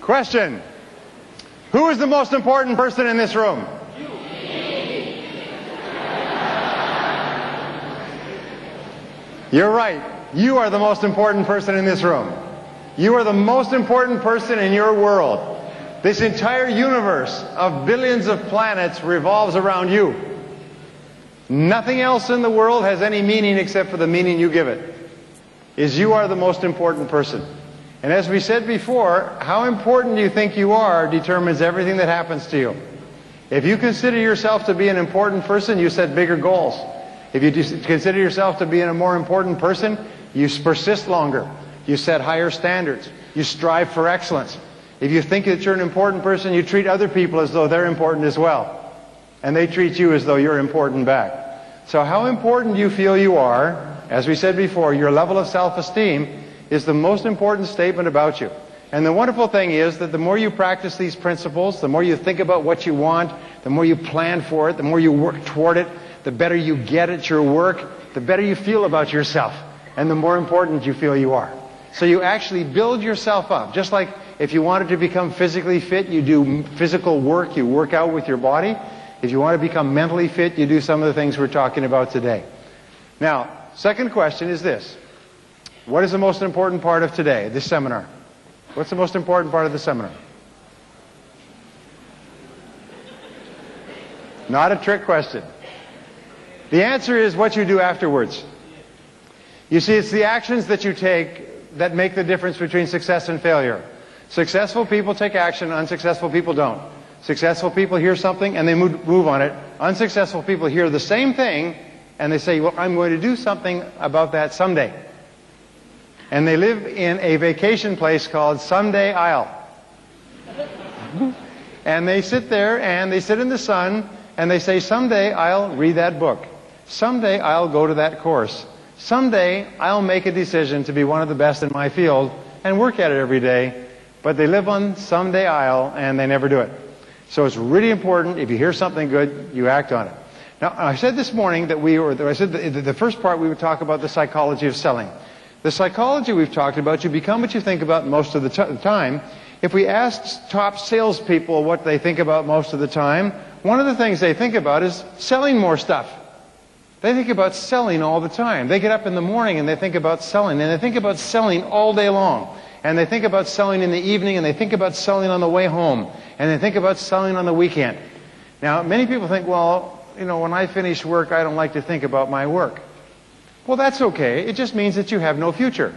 Question. Who is the most important person in this room? You're right. You are the most important person in this room. You are the most important person in your world. This entire universe of billions of planets revolves around you. Nothing else in the world has any meaning except for the meaning you give it. You are the most important person. And as we said before, how important you think you are determines everything that happens to you. If you consider yourself to be an important person, you set bigger goals. If you consider yourself to be a more important person, you persist longer. You set higher standards. You strive for excellence. If you think that you're an important person, you treat other people as though they're important as well. And they treat you as though you're important back. So how important you feel you are, as we said before, your level of self-esteem is the most important statement about you. And the wonderful thing is that the more you practice these principles, the more you think about what you want, the more you plan for it, the more you work toward it, the better you get at your work, the better you feel about yourself, and the more important you feel you are. So you actually build yourself up. Just like if you wanted to become physically fit, you do physical work, you work out with your body. If you want to become mentally fit, you do some of the things we're talking about today. Now, second question is this. What is the most important part of today, this seminar? What's the most important part of the seminar? Not a trick question. The answer is what you do afterwards. You see, it's the actions that you take that make the difference between success and failure. Successful people take action, unsuccessful people don't. Successful people hear something and they move on it. Unsuccessful people hear the same thing and they say, well, I'm going to do something about that someday. And they live in a vacation place called Someday Isle. And they sit there and they sit in the sun and they say, someday I'll read that book. Someday I'll go to that course. Someday I'll make a decision to be one of the best in my field and work at it every day. But they live on Someday Isle and they never do it. So it's really important, if you hear something good, you act on it. Now, I said this morning that the first part we would talk about the psychology of selling. The psychology we've talked about, you become what you think about most of the time. If we asked top salespeople what they think about most of the time, one of the things they think about is selling more stuff. They think about selling all the time. They get up in the morning and they think about selling, and they think about selling all day long. And they think about selling in the evening, and they think about selling on the way home, and they think about selling on the weekend. Now, many people think, well, you know, when I finish work, I don't like to think about my work. Well, that's okay. It just means that you have no future.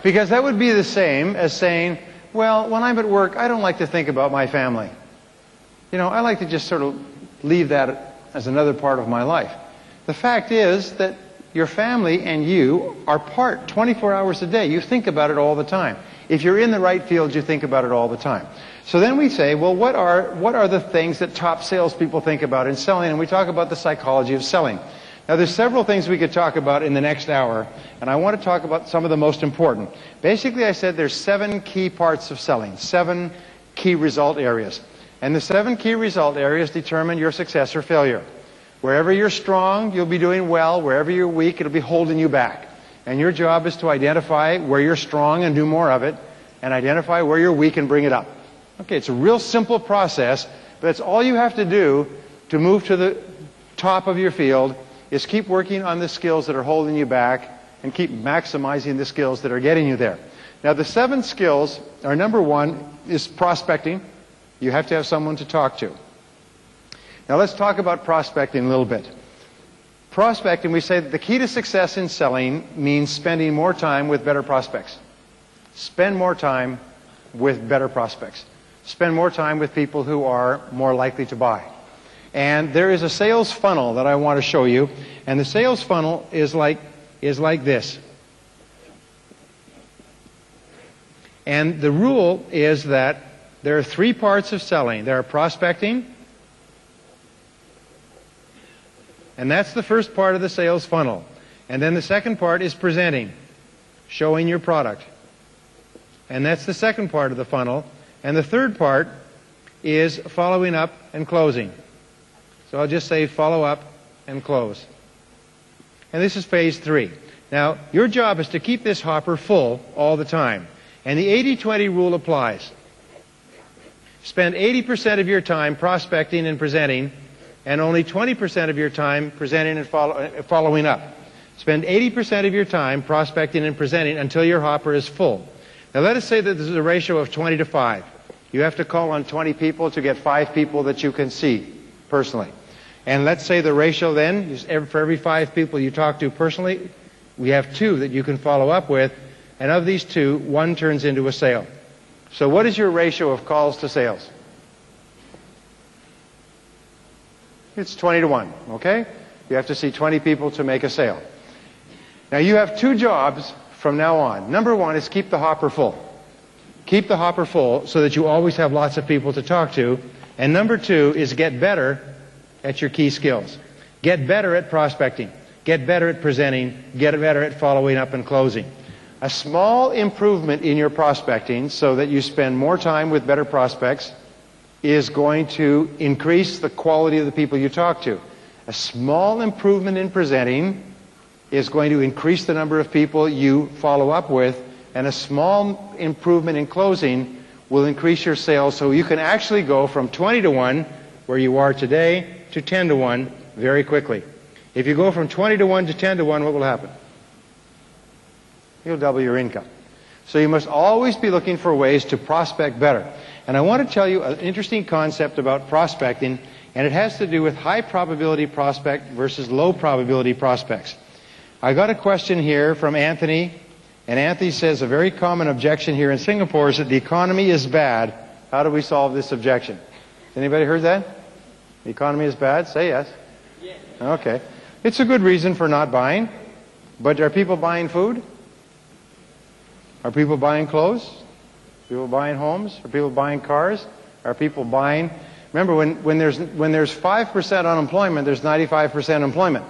Because that would be the same as saying, well, when I'm at work, I don't like to think about my family. You know, I like to just sort of leave that as another part of my life. The fact is that your family and you are part 24 hours a day. You think about it all the time. If you're in the right field, you think about it all the time. So then we say, well, what are the things that top salespeople think about in selling? And we talk about the psychology of selling. Now, there's several things we could talk about in the next hour, and I want to talk about some of the most important. Basically, I said there's 7 key parts of selling, 7 key result areas. And the 7 key result areas determine your success or failure. Wherever you're strong, you'll be doing well. Wherever you're weak, it'll be holding you back. And your job is to identify where you're strong and do more of it, and identify where you're weak and bring it up. Okay, it's a real simple process, but it's all you have to do to move to the top of your field is keep working on the skills that are holding you back and keep maximizing the skills that are getting you there. Now, the 7 skills are, number 1 is prospecting. You have to have someone to talk to. Now, let's talk about prospecting a little bit. Prospecting, we say that the key to success in selling means spending more time with better prospects. Spend more time with better prospects. Spend more time with people who are more likely to buy. And there is a sales funnel that I want to show you. And the sales funnel is like this. And the rule is that there are 3 parts of selling. There are prospecting. And that's the first part of the sales funnel. And then the second part is presenting, showing your product. And that's the second part of the funnel. And the third part is following up and closing. So I'll just say follow up and close. And this is phase 3. Now, your job is to keep this hopper full all the time. And the 80-20 rule applies. Spend 80% of your time prospecting and presenting, and only 20% of your time presenting and following up. Spend 80% of your time prospecting and presenting until your hopper is full. Now let us say that this is a ratio of 20 to 5. You have to call on 20 people to get 5 people that you can see personally. And let's say the ratio then, is for every 5 people you talk to personally, we have 2 that you can follow up with, and of these 2, 1 turns into a sale. So what is your ratio of calls to sales? It's 20 to 1, okay? You have to see 20 people to make a sale. Now you have 2 jobs from now on. Number 1 is keep the hopper full. Keep the hopper full so that you always have lots of people to talk to. And number 2 is get better at your key skills. Get better at prospecting. Get better at presenting. Get better at following up and closing. A small improvement in your prospecting so that you spend more time with better prospects is going to increase the quality of the people you talk to. A small improvement in presenting is going to increase the number of people you follow up with, and a small improvement in closing will increase your sales so you can actually go from 20 to 1, where you are today, to 10 to 1 very quickly. If you go from 20 to 1 to 10 to 1, what will happen? You'll double your income. So you must always be looking for ways to prospect better. And I want to tell you an interesting concept about prospecting, and it has to do with high probability prospect versus low probability prospects. I got a question here from Anthony, and Anthony says a very common objection here in Singapore is that the economy is bad. How do we solve this objection? Anybody heard that? The economy is bad? Say yes. Yes. Okay. It's a good reason for not buying, but are people buying food? Are people buying clothes? Are people buying homes? Are people buying cars? Are people buying... Remember, when there's 5% unemployment, there's 95% employment.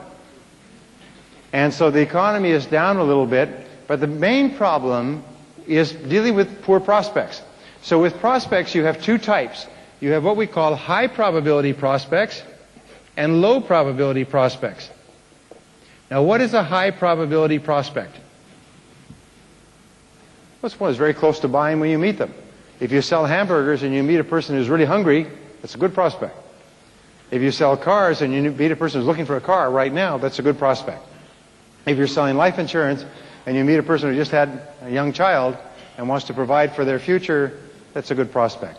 And so the economy is down a little bit, but the main problem is dealing with poor prospects. So with prospects, you have 2 types. You have what we call high probability prospects and low probability prospects. Now, what is a high probability prospect? Well, it's one that's very close to buying when you meet them. If you sell hamburgers and you meet a person who's really hungry, that's a good prospect. If you sell cars and you meet a person who's looking for a car right now, that's a good prospect. If you're selling life insurance and you meet a person who just had a young child and wants to provide for their future, that's a good prospect.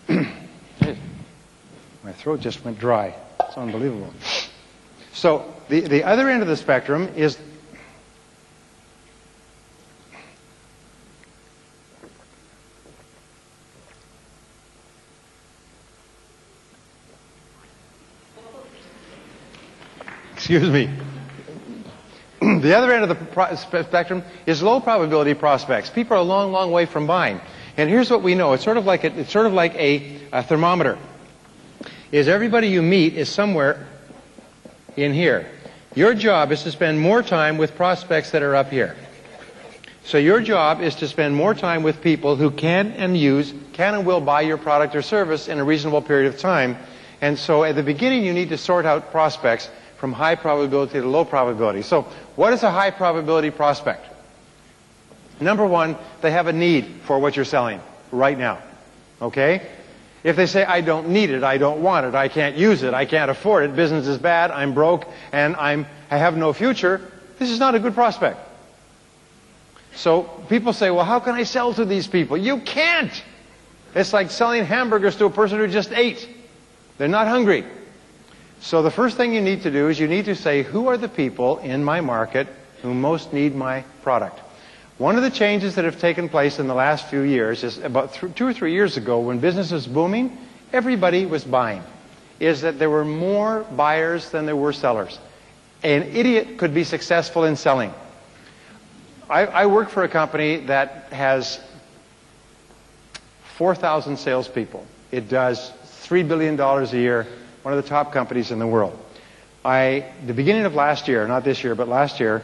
My throat just went dry. It's unbelievable. So the other end of the spectrum is excuse me. The other end of the spectrum is low probability prospects. People are a long, long way from buying. And here's what we know. It's sort of like a thermometer. Is everybody you meet is somewhere in here. Your job is to spend more time with prospects that are up here. So your job is to spend more time with people who can and will buy your product or service in a reasonable period of time. And so at the beginning you need to sort out prospects from high probability to low probability. So what is a high probability prospect? Number 1, they have a need for what you're selling right now. Okay? If they say, I don't need it, I don't want it, I can't use it, I can't afford it, business is bad, I'm broke, and I have no future, this is not a good prospect. So people say, well, how can I sell to these people? You can't! It's like selling hamburgers to a person who just ate. They're not hungry. So the first thing you need to do is you need to say, who are the people in my market who most need my product? One of the changes that have taken place in the last few years is about 2 or 3 years ago when business was booming, everybody was buying. Is that there were more buyers than there were sellers. An idiot could be successful in selling. I work for a company that has 4,000 salespeople. It does $3 billion a year. One of the top companies in the world. The beginning of last year, not this year, but last year,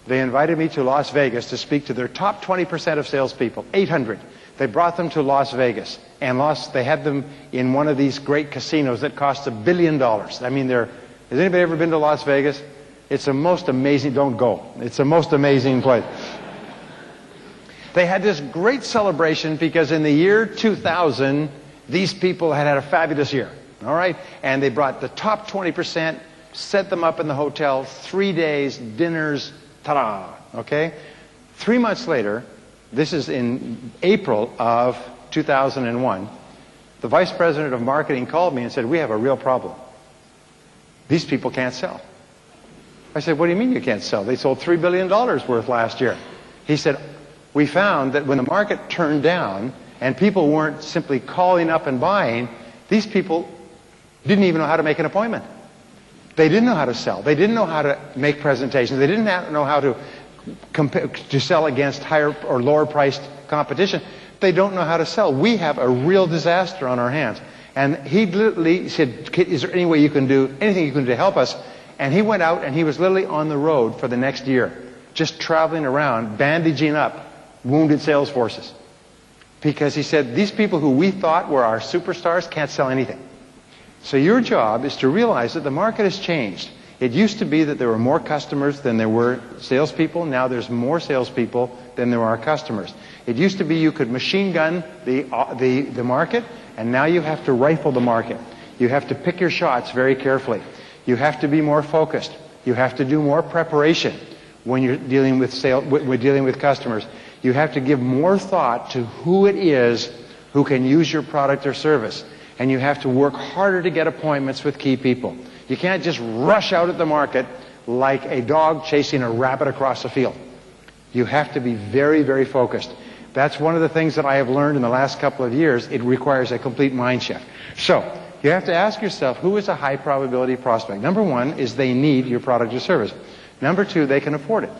they invited me to Las Vegas to speak to their top 20% of salespeople, 800. They brought them to Las Vegas, and they had them in one of these great casinos that cost $1 billion. I mean, has anybody ever been to Las Vegas? It's a most amazing, don't go. It's a most amazing place. They had this great celebration because in the year 2000, these people had had a fabulous year. All right? And they brought the top 20%, set them up in the hotel, 3 days, dinners, ta-da. Okay? 3 months later, this is in April of 2001, the vice president of marketing called me and said, we have a real problem. These people can't sell. I said, what do you mean you can't sell? They sold $3 billion worth last year. He said, we found that when the market turned down and people weren't simply calling up and buying, these people didn't even know how to make an appointment. They didn't know how to sell. They didn't know how to make presentations. They didn't know how to sell against higher or lower priced competition. They don't know how to sell. We have a real disaster on our hands. And he literally said, is there any way you can do, anything you can do to help us? And he went out and he was literally on the road for the next year, just traveling around, bandaging up wounded sales forces. Because he said, these people who we thought were our superstars can't sell anything. So your job is to realize that the market has changed. It used to be that there were more customers than there were salespeople. Now there's more salespeople than there are customers. It used to be you could machine gun the market, and now you have to rifle the market. You have to pick your shots very carefully. You have to be more focused. You have to do more preparation when you're dealing with dealing with customers. You have to give more thought to who it is who can use your product or service. And you have to work harder to get appointments with key people. You can't just rush out at the market like a dog chasing a rabbit across a field. You have to be very, very focused. That's one of the things that I have learned in the last couple of years. It requires a complete mind shift. So, you have to ask yourself, who is a high probability prospect? Number one is they need your product or service. Number two, they can afford it.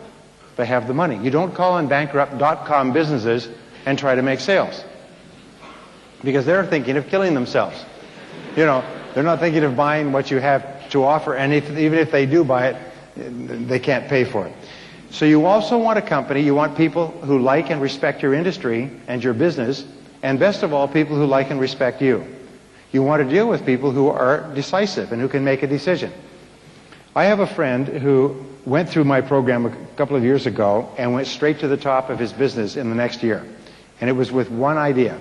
They have the money. You don't call on bankrupt .com businesses and try to make sales. Because they're thinking of killing themselves. You know, they're not thinking of buying what you have to offer, and even if they do buy it, they can't pay for it. So you also want a company, you want people who like and respect your industry and your business, and best of all, people who like and respect you. You want to deal with people who are decisive and who can make a decision. I have a friend who went through my program a couple of years ago and went straight to the top of his business in the next year. And it was with one idea.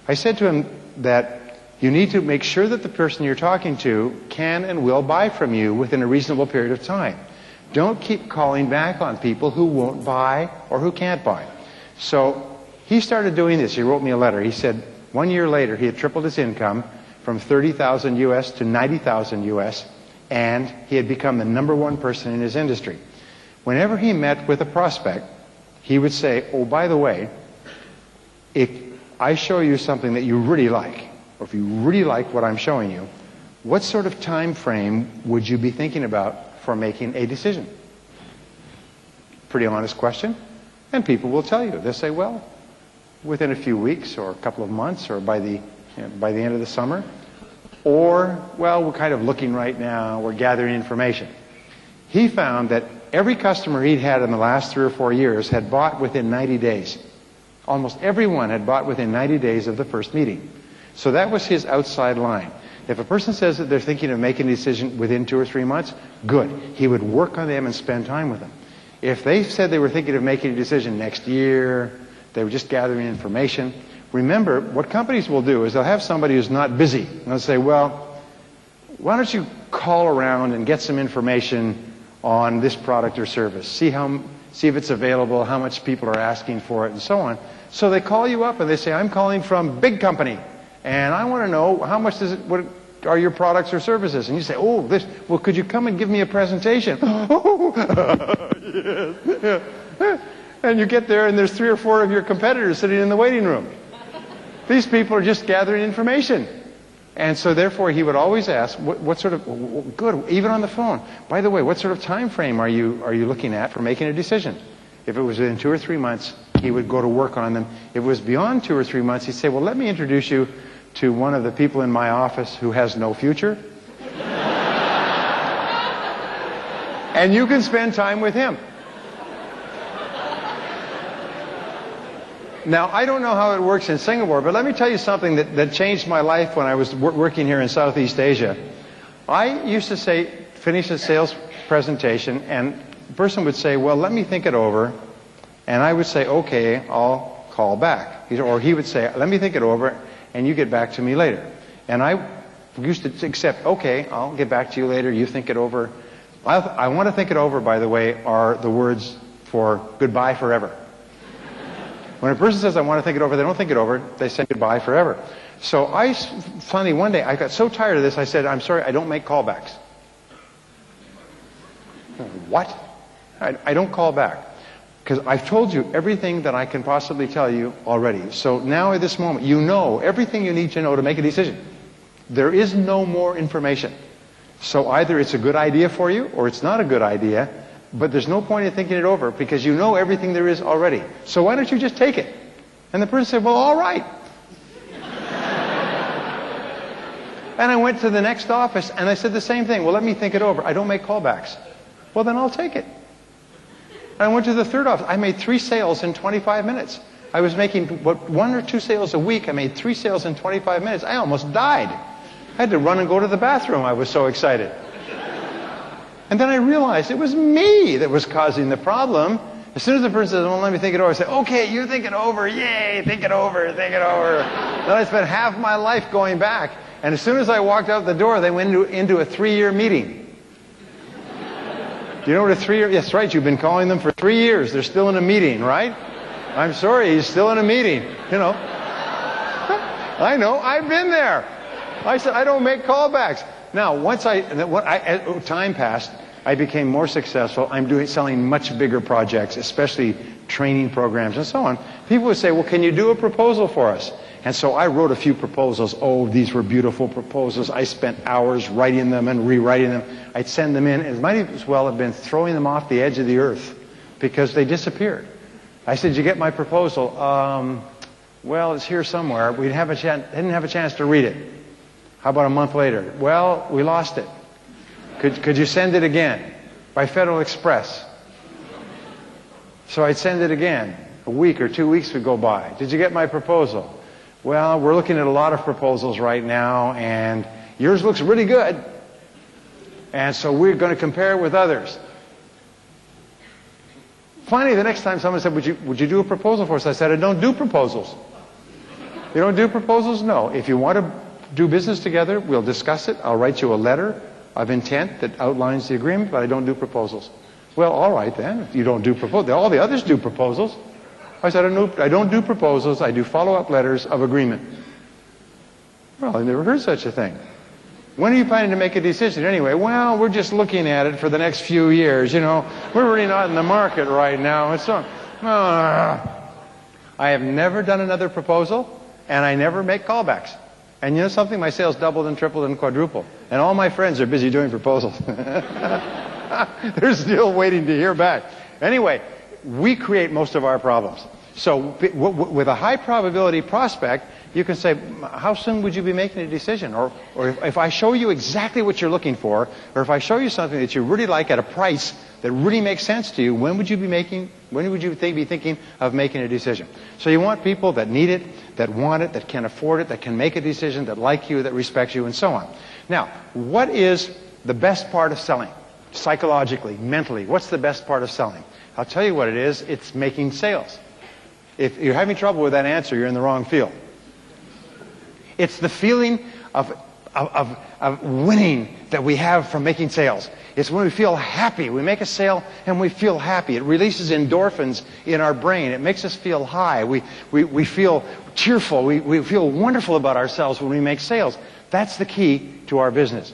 I said to him that you need to make sure that the person you're talking to can and will buy from you within a reasonable period of time. Don't keep calling back on people who won't buy or who can't buy. So he started doing this. He wrote me a letter. He said 1 year later he had tripled his income from 30,000 US to 90,000 US, and he had become the #1 person in his industry. Whenever he met with a prospect, he would say, oh, by the way, if I show you something that you really like, or if you really like what I'm showing you, what sort of time frame would you be thinking about for making a decision? Pretty honest question. And people will tell you. They'll say, well, within a few weeks or a couple of months or by the end of the summer. Or, well, we're kind of looking right now. We're gathering information. He found that every customer he'd had in the last 3 or 4 years had bought within 90 days. Almost everyone had bought within 90 days of the first meeting. So that was his outside line. If a person says that they're thinking of making a decision within 2 or 3 months, good. He would work on them and spend time with them. If they said they were thinking of making a decision next year, they were just gathering information, remember, what companies will do is they'll have somebody who's not busy. And they'll say, well, why don't you call around and get some information on this product or service. See if it's available, how much people are asking for it, and so on. So they call you up and they say, I'm calling from big company, and I want to know how much what are your products or services? And you say, oh, well, could you come and give me a presentation? Oh, yes, yeah. And you get there and there's 3 or 4 of your competitors sitting in the waiting room. These people are just gathering information. And so therefore he would always ask, what sort of, good, even on the phone, by the way, what sort of time frame are you looking at for making a decision? If it was within 2 or 3 months, he would go to work on them. If it was beyond 2 or 3 months, he'd say, well, let me introduce you to one of the people in my office who has no future. And you can spend time with him. Now, I don't know how it works in Singapore, but let me tell you something that changed my life when I was working here in Southeast Asia. I used to finish a sales presentation, and the person would say, well, let me think it over. And I would say, okay, I'll call back. Or he would say, let me think it over, and you get back to me later. And I used to accept, okay, I'll get back to you later, you think it over. I want to think it over, by the way, are the words for goodbye forever. When a person says, I want to think it over, they don't think it over, they say goodbye forever. So finally one day, I got so tired of this, I said, I'm sorry, I don't make callbacks. What? I don't call back. Because I've told you everything that I can possibly tell you already. So now at this moment, you know everything you need to know to make a decision. There is no more information. So either it's a good idea for you or it's not a good idea, but there's no point in thinking it over because you know everything there is already. So why don't you just take it? And the person said, well, all right. And I went to the next office and I said the same thing. Well, let me think it over. I don't make callbacks. Well, then I'll take it. And I went to the third office. I made 3 sales in 25 minutes. I was making 1 or 2 sales a week. I made 3 sales in 25 minutes. I almost died. I had to run and go to the bathroom. I was so excited. And then I realized it was me that was causing the problem. As soon as the person says, well, let me think it over, I say, okay, you think it over. Yay, think it over, think it over. Then I spent half my life going back. And as soon as I walked out the door, they went into a 3-year meeting. Do you know what a 3-year... Yes, right, you've been calling them for 3 years. They're still in a meeting, right? I'm sorry, he's still in a meeting. You know. I know, I've been there. I said, I don't make callbacks. Now, as time passed, I became more successful. I'm selling much bigger projects, especially training programs and so on. People would say, well, can you do a proposal for us? And so I wrote a few proposals. Oh, these were beautiful proposals. I spent hours writing them and rewriting them. I'd send them in. It might as well have been throwing them off the edge of the earth because they disappeared. I said, did you get my proposal? Well, it's here somewhere. We didn't have a chance to read it. How about a month later? Well, we lost it. Could you send it again? By Federal Express. So I'd send it again. A week or 2 weeks would go by. Did you get my proposal? Well, we're looking at a lot of proposals right now, and yours looks really good. And so we're going to compare it with others. Finally, the next time someone said, would you do a proposal for us? I said, I don't do proposals. You don't do proposals? No. If you want to do business together, we'll discuss it. I'll write you a letter of intent that outlines the agreement, but I don't do proposals. Well, all right then. If you don't do proposals, all the others do proposals. I said, I don't do proposals. I do follow-up letters of agreement. Well, I never heard such a thing. When are you planning to make a decision anyway? Well, we're just looking at it for the next few years. You know, we're really not in the market right now. And so, I have never done another proposal, and I never make callbacks. And you know something? My sales doubled and tripled and quadrupled. And all my friends are busy doing proposals. They're still waiting to hear back. Anyway, we create most of our problems. So with a high probability prospect, you can say, how soon would you be making a decision? Or if I show you exactly what you're looking for, or if I show you something that you really like at a price that really makes sense to you, when would you be thinking of making a decision? So you want people that need it, that want it, that can afford it, that can make a decision, that like you, that respect you, and so on. Now, what is the best part of selling? Psychologically, mentally, what's the best part of selling? I'll tell you what it is. It's making sales. If you're having trouble with that answer, you're in the wrong field. It's the feeling of winning that we have from making sales. It's when we feel happy. We make a sale and we feel happy. It releases endorphins in our brain. It makes us feel high. We feel cheerful. We feel wonderful about ourselves when we make sales. That's the key to our business.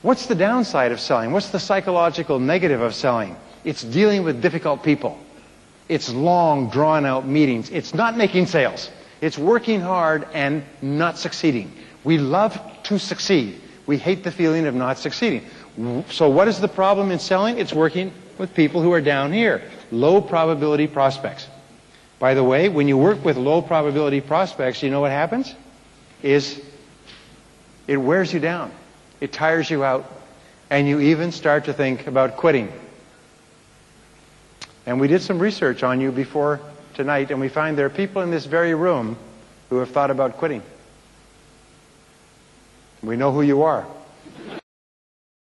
What's the downside of selling? What's the psychological negative of selling? It's dealing with difficult people. It's long, drawn-out meetings. It's not making sales. It's working hard and not succeeding. We love to succeed. We hate the feeling of not succeeding. So what is the problem in selling? It's working with people who are down here. Low probability prospects. By the way, when you work with low probability prospects, you know what happens? It wears you down. It tires you out. And you even start to think about quitting. And we did some research on you before tonight, and we find there are people in this very room who have thought about quitting. We know who you are.